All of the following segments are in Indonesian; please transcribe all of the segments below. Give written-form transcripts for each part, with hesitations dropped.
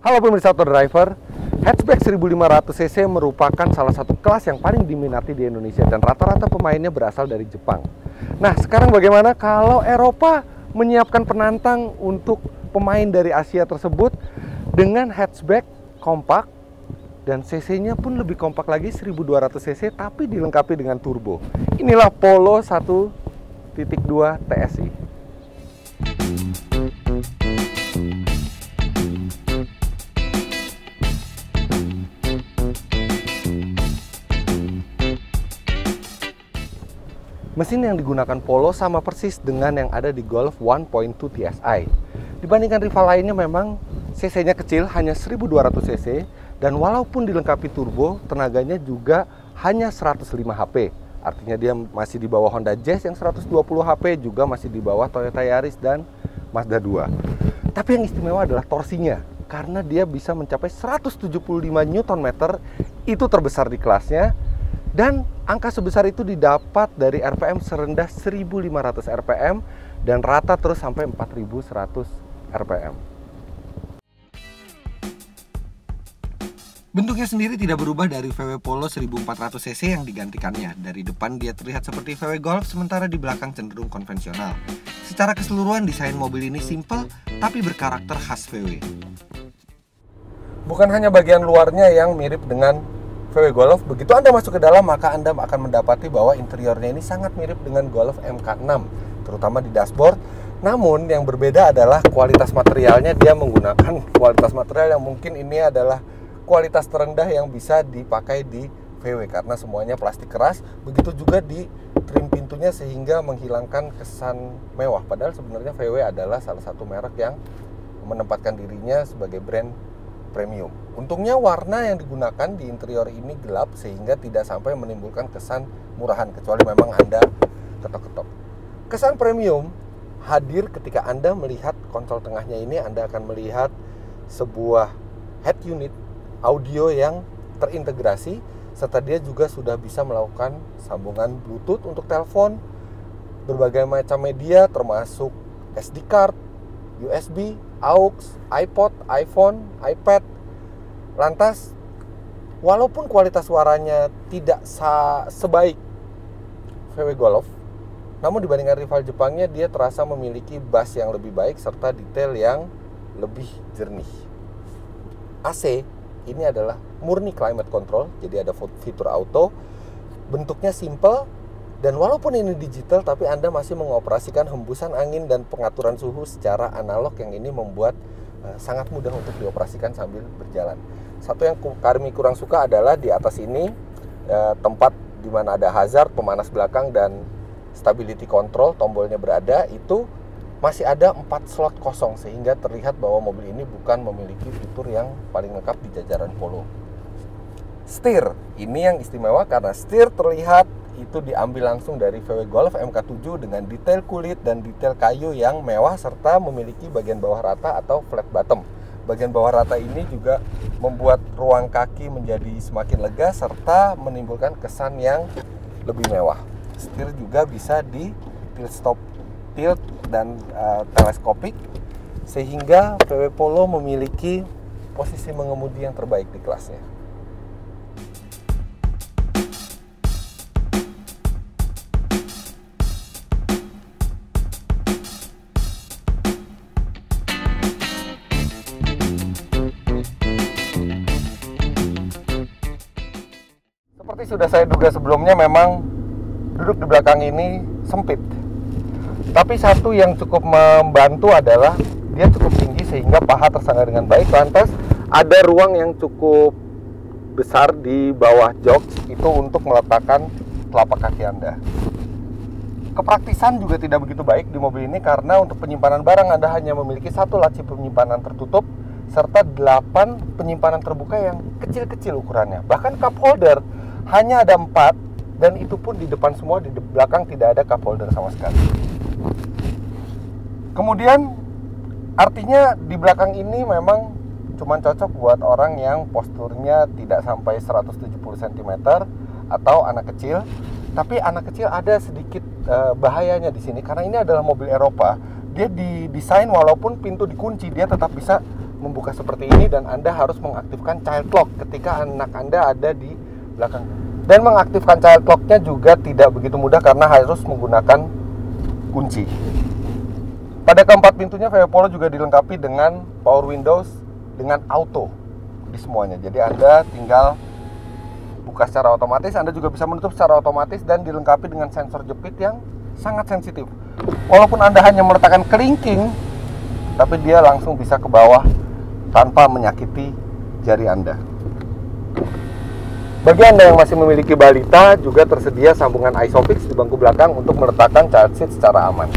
Halo pemirsa Auto Driver, hatchback 1500cc merupakan salah satu kelas yang paling diminati di Indonesia dan rata-rata pemainnya berasal dari Jepang. Nah, sekarang bagaimana kalau Eropa menyiapkan penantang untuk pemain dari Asia tersebut dengan hatchback kompak dan cc-nya pun lebih kompak lagi 1200cc tapi dilengkapi dengan turbo. Inilah Polo 1.2 TSI. Mesin yang digunakan Polo sama persis dengan yang ada di Golf 1.2 TSI. Dibandingkan rival lainnya memang cc-nya kecil, hanya 1200cc, dan walaupun dilengkapi turbo, tenaganya juga hanya 105 HP. Artinya dia masih di bawah Honda Jazz yang 120 HP, juga masih di bawah Toyota Yaris dan Mazda 2. Tapi yang istimewa adalah torsinya, karena dia bisa mencapai 175 Nm, itu terbesar di kelasnya. Dan angka sebesar itu didapat dari RPM serendah 1500 RPM dan rata terus sampai 4100 RPM. Bentuknya sendiri tidak berubah dari VW Polo 1400cc yang digantikannya. Dari depan dia terlihat seperti VW Golf, sementara di belakang cenderung konvensional. Secara keseluruhan desain mobil ini simple tapi berkarakter khas VW. Bukan hanya bagian luarnya yang mirip dengan VW Golf, begitu Anda masuk ke dalam maka Anda akan mendapati bahwa interiornya ini sangat mirip dengan Golf MK6, terutama di dashboard. Namun yang berbeda adalah kualitas materialnya. Dia menggunakan kualitas material yang mungkin ini adalah kualitas terendah yang bisa dipakai di VW karena semuanya plastik keras. Begitu juga di trim pintunya sehingga menghilangkan kesan mewah. Padahal sebenarnya VW adalah salah satu merek yang menempatkan dirinya sebagai brand premium. Untungnya warna yang digunakan di interior ini gelap sehingga tidak sampai menimbulkan kesan murahan kecuali memang Anda ketok-ketok. Kesan premium hadir ketika Anda melihat konsol tengahnya ini. Anda akan melihat sebuah head unit audio yang terintegrasi serta dia juga sudah bisa melakukan sambungan Bluetooth untuk telepon, berbagai macam media termasuk SD card, USB, AUX, iPod, iPhone, iPad. Lantas, walaupun kualitas suaranya tidak sebaik VW Golf, namun dibandingkan rival Jepangnya dia terasa memiliki bass yang lebih baik serta detail yang lebih jernih. AC ini adalah murni climate control, jadi ada fitur auto. Bentuknya simple. Dan walaupun ini digital, tapi Anda masih mengoperasikan hembusan angin dan pengaturan suhu secara analog yang ini membuat sangat mudah untuk dioperasikan sambil berjalan. Satu yang kami kurang suka adalah di atas ini tempat di mana ada hazard, pemanas belakang dan stability control, tombolnya berada, itu masih ada 4 slot kosong sehingga terlihat bahwa mobil ini bukan memiliki fitur yang paling lengkap di jajaran Polo. Setir, ini yang istimewa karena setir terlihat itu diambil langsung dari VW Golf MK7 dengan detail kulit dan detail kayu yang mewah serta memiliki bagian bawah rata atau flat bottom. Bagian bawah rata ini juga membuat ruang kaki menjadi semakin lega serta menimbulkan kesan yang lebih mewah. Setir juga bisa di tilt dan teleskopik sehingga VW Polo memiliki posisi mengemudi yang terbaik di kelasnya. Seperti sudah saya duga sebelumnya, memang duduk di belakang ini sempit. Tapi satu yang cukup membantu adalah dia cukup tinggi sehingga paha tersangga dengan baik. Lantas ada ruang yang cukup besar di bawah jok itu untuk meletakkan telapak kaki Anda. Kepraktisan juga tidak begitu baik di mobil ini karena untuk penyimpanan barang Anda hanya memiliki satu laci penyimpanan tertutup serta 8 penyimpanan terbuka yang kecil-kecil ukurannya. Bahkan cup holder hanya ada 4 dan itu pun di depan semua, di belakang tidak ada cup holder sama sekali. Kemudian artinya di belakang ini memang cuma cocok buat orang yang posturnya tidak sampai 170 cm atau anak kecil. Tapi anak kecil ada sedikit bahayanya di sini karena ini adalah mobil Eropa. Dia didesain walaupun pintu dikunci dia tetap bisa membuka seperti ini dan Anda harus mengaktifkan child lock ketika anak Anda ada di belakang. Dan mengaktifkan child lock-nya juga tidak begitu mudah karena harus menggunakan kunci. Pada keempat pintunya VW Polo juga dilengkapi dengan power windows dengan auto di semuanya. Jadi Anda tinggal buka secara otomatis, Anda juga bisa menutup secara otomatis dan dilengkapi dengan sensor jepit yang sangat sensitif. Walaupun Anda hanya meletakkan kelingking, tapi dia langsung bisa ke bawah tanpa menyakiti jari Anda. Bagi Anda yang masih memiliki balita, juga tersedia sambungan ISOFIX di bangku belakang untuk meletakkan child seat secara aman.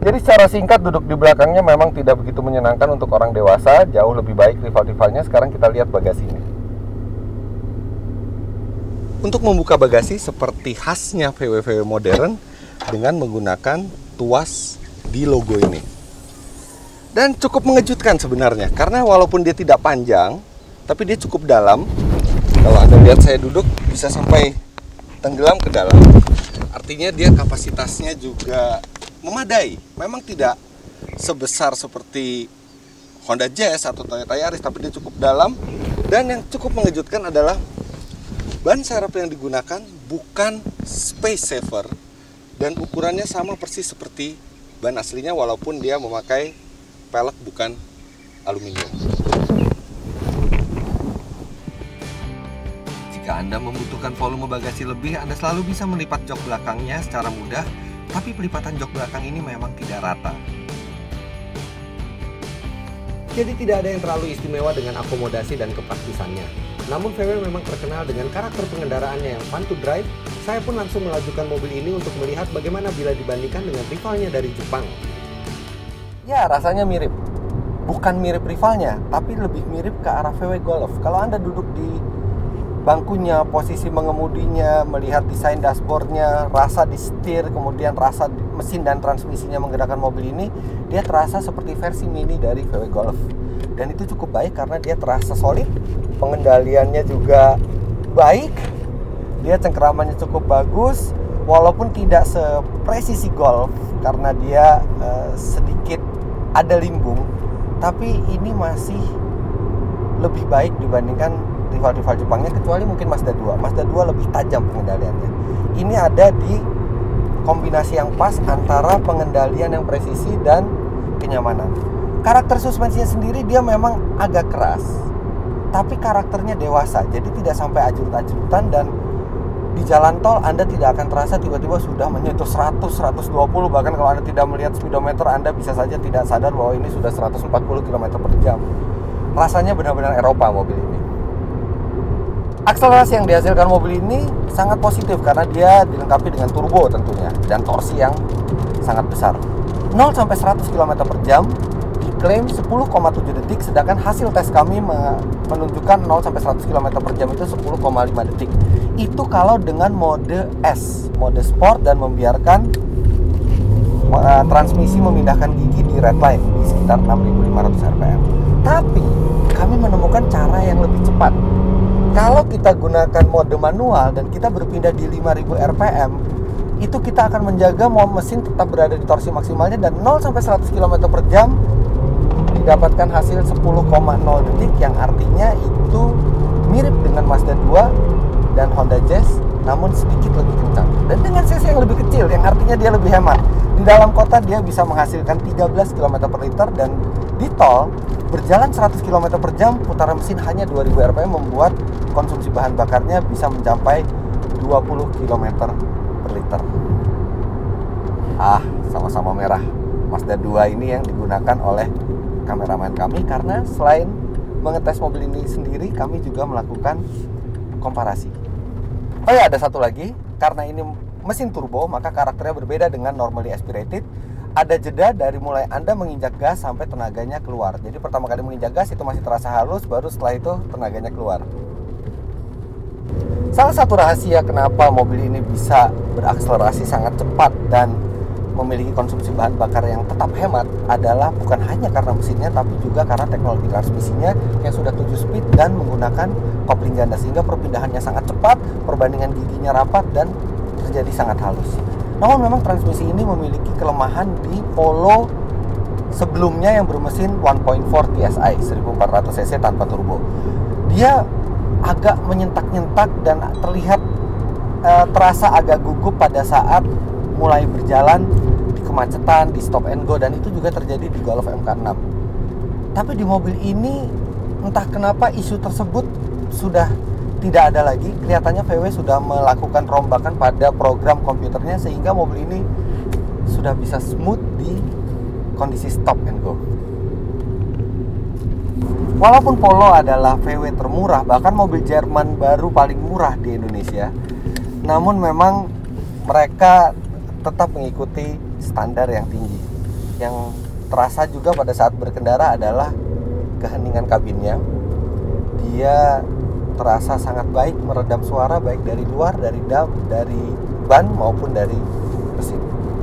Jadi secara singkat, duduk di belakangnya memang tidak begitu menyenangkan untuk orang dewasa, jauh lebih baik rival-rivalnya. Sekarang kita lihat bagasinya. Untuk membuka bagasi seperti khasnya VW-VW modern dengan menggunakan tuas di logo ini. Dan cukup mengejutkan sebenarnya, karena walaupun dia tidak panjang, tapi dia cukup dalam. Kalau Anda lihat saya duduk, bisa sampai tenggelam ke dalam. Artinya dia kapasitasnya juga memadai. Memang tidak sebesar seperti Honda Jazz atau Toyota Yaris, tapi dia cukup dalam. Dan yang cukup mengejutkan adalah ban serep yang digunakan bukan space saver dan ukurannya sama persis seperti ban aslinya, walaupun dia memakai pelek bukan aluminium. Jika Anda membutuhkan volume bagasi lebih, Anda selalu bisa melipat jok belakangnya secara mudah, tapi pelipatan jok belakang ini memang tidak rata. Jadi tidak ada yang terlalu istimewa dengan akomodasi dan kepraktisannya. Namun VW memang terkenal dengan karakter pengendaraannya yang fun to drive. Saya pun langsung melajukan mobil ini untuk melihat bagaimana bila dibandingkan dengan rivalnya dari Jepang. Ya, rasanya mirip. Bukan mirip rivalnya, tapi lebih mirip ke arah VW Golf. Kalau Anda duduk di bangkunya, posisi mengemudinya, melihat desain dashboardnya, rasa di setir, kemudian rasa mesin dan transmisinya menggerakkan mobil ini, dia terasa seperti versi mini dari VW Golf. Dan itu cukup baik karena dia terasa solid, pengendaliannya juga baik, dia cengkeramannya cukup bagus, walaupun tidak sepresisi Golf karena dia sedikit ada limbung, tapi ini masih lebih baik dibandingkan rival-rival Jepangnya, kecuali mungkin Mazda 2. Mazda 2 lebih tajam pengendaliannya. Ini ada di kombinasi yang pas antara pengendalian yang presisi dan kenyamanan. Karakter suspensinya sendiri dia memang agak keras, tapi karakternya dewasa, jadi tidak sampai ajrut-ajrutan, dan di jalan tol Anda tidak akan terasa tiba-tiba sudah menyentuh 100, 120, bahkan kalau Anda tidak melihat speedometer Anda bisa saja tidak sadar bahwa ini sudah 140 km per jam. Rasanya benar-benar Eropa mobil ini. Akselerasi yang dihasilkan mobil ini sangat positif karena dia dilengkapi dengan turbo tentunya dan torsi yang sangat besar. 0 sampai 100 km per jam diklaim 10,7 detik, sedangkan hasil tes kami menunjukkan 0 sampai 100 km per jam itu 10,5 detik. Itu kalau dengan mode S, mode sport, dan membiarkan transmisi memindahkan gigi di red line di sekitar 6.500 rpm. Tapi kami menemukan cara yang lebih cepat. Kalau kita gunakan mode manual dan kita berpindah di 5000 rpm, itu kita akan menjaga mesin tetap berada di torsi maksimalnya, dan 0 sampai 100 km per jam didapatkan hasil 10,0 detik, yang artinya itu mirip dengan Mazda 2 dan Honda Jazz, namun sedikit lebih kencang dan dengan cc yang lebih kecil, yang artinya dia lebih hemat. Di dalam kota dia bisa menghasilkan 13 km per liter, dan di tol berjalan 100 km per jam putaran mesin hanya 2000 rpm membuat konsumsi bahan bakarnya bisa mencapai 20 km per liter. Sama-sama merah. Mazda 2 ini yang digunakan oleh kameramen kami, karena selain mengetes mobil ini sendiri, kami juga melakukan komparasi. Oh ya, ada satu lagi, karena ini mesin turbo, maka karakternya berbeda dengan normally aspirated. Ada jeda dari mulai Anda menginjak gas sampai tenaganya keluar. Jadi pertama kali menginjak gas itu masih terasa halus, baru setelah itu tenaganya keluar. Salah satu rahasia kenapa mobil ini bisa berakselerasi sangat cepat dan memiliki konsumsi bahan bakar yang tetap hemat adalah bukan hanya karena mesinnya, tapi juga karena teknologi transmisinya yang sudah 7 speed dan menggunakan kopling ganda, sehingga perpindahannya sangat cepat, perbandingan giginya rapat, dan terjadi sangat halus. Namun memang transmisi ini memiliki kelemahan di polo sebelumnya yang bermesin 1.4 TSI 1400 cc tanpa turbo. Dia agak menyentak-nyentak dan terlihat terasa agak gugup pada saat mulai berjalan di kemacetan, di stop and go, dan itu juga terjadi di Golf MK6. Tapi di mobil ini entah kenapa isu tersebut sudah tidak ada lagi. Kelihatannya VW sudah melakukan rombakan pada program komputernya sehingga mobil ini sudah bisa smooth di kondisi stop and go. Walaupun Polo adalah VW termurah, bahkan mobil Jerman baru paling murah di Indonesia, namun memang mereka tetap mengikuti standar yang tinggi. Yang terasa juga pada saat berkendara adalah keheningan kabinnya. Dia terasa sangat baik meredam suara baik dari luar, dari ban maupun dari mesin.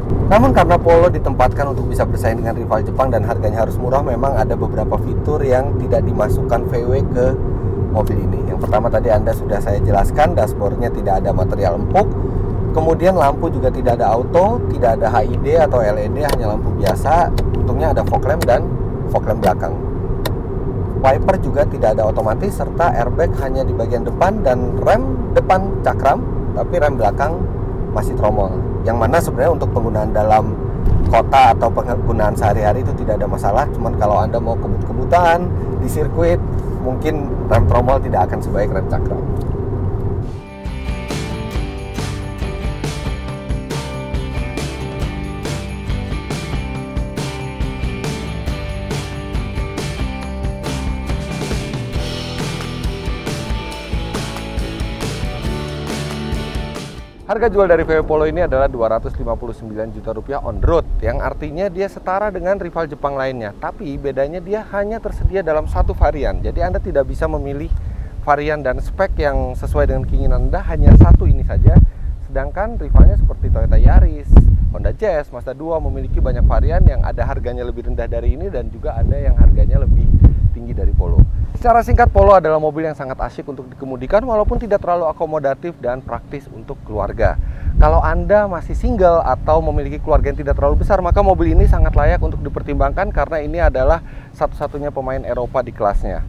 Namun karena Polo ditempatkan untuk bisa bersaing dengan rival Jepang dan harganya harus murah, memang ada beberapa fitur yang tidak dimasukkan VW ke mobil ini. Yang pertama tadi sudah saya jelaskan, dashboardnya tidak ada material empuk. Kemudian lampu juga tidak ada auto, tidak ada HID atau LED, hanya lampu biasa. Untungnya ada fog lamp dan fog lamp belakang. Wiper juga tidak ada otomatis, serta airbag hanya di bagian depan, dan rem depan cakram, tapi rem belakang masih tromol. Yang mana sebenarnya untuk penggunaan dalam kota atau penggunaan sehari-hari itu tidak ada masalah. Cuman kalau Anda mau kebut-kebutan di sirkuit, mungkin rem tromol tidak akan sebaik rem cakram. Harga jual dari VW Polo ini adalah 259 juta rupiah on road, yang artinya dia setara dengan rival Jepang lainnya. Tapi bedanya dia hanya tersedia dalam satu varian. Jadi Anda tidak bisa memilih varian dan spek yang sesuai dengan keinginan Anda, hanya satu ini saja. Sedangkan rivalnya seperti Toyota Yaris, Honda Jazz, Mazda 2 memiliki banyak varian yang ada harganya lebih rendah dari ini dan juga ada yang harganya lebih tinggi dari Polo. Secara singkat, Polo adalah mobil yang sangat asyik untuk dikemudikan walaupun tidak terlalu akomodatif dan praktis untuk keluarga. Kalau Anda masih single atau memiliki keluarga yang tidak terlalu besar, maka mobil ini sangat layak untuk dipertimbangkan karena ini adalah satu-satunya pemain Eropa di kelasnya.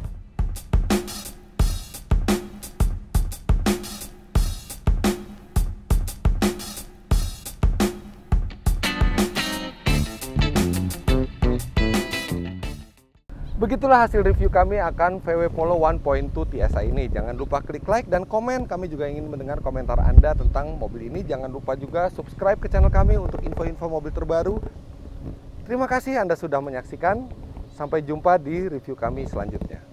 Begitulah hasil review kami akan VW Polo 1.2 TSI ini. Jangan lupa klik like dan komen. Kami juga ingin mendengar komentar Anda tentang mobil ini. Jangan lupa juga subscribe ke channel kami untuk info-info mobil terbaru. Terima kasih Anda sudah menyaksikan. Sampai jumpa di review kami selanjutnya.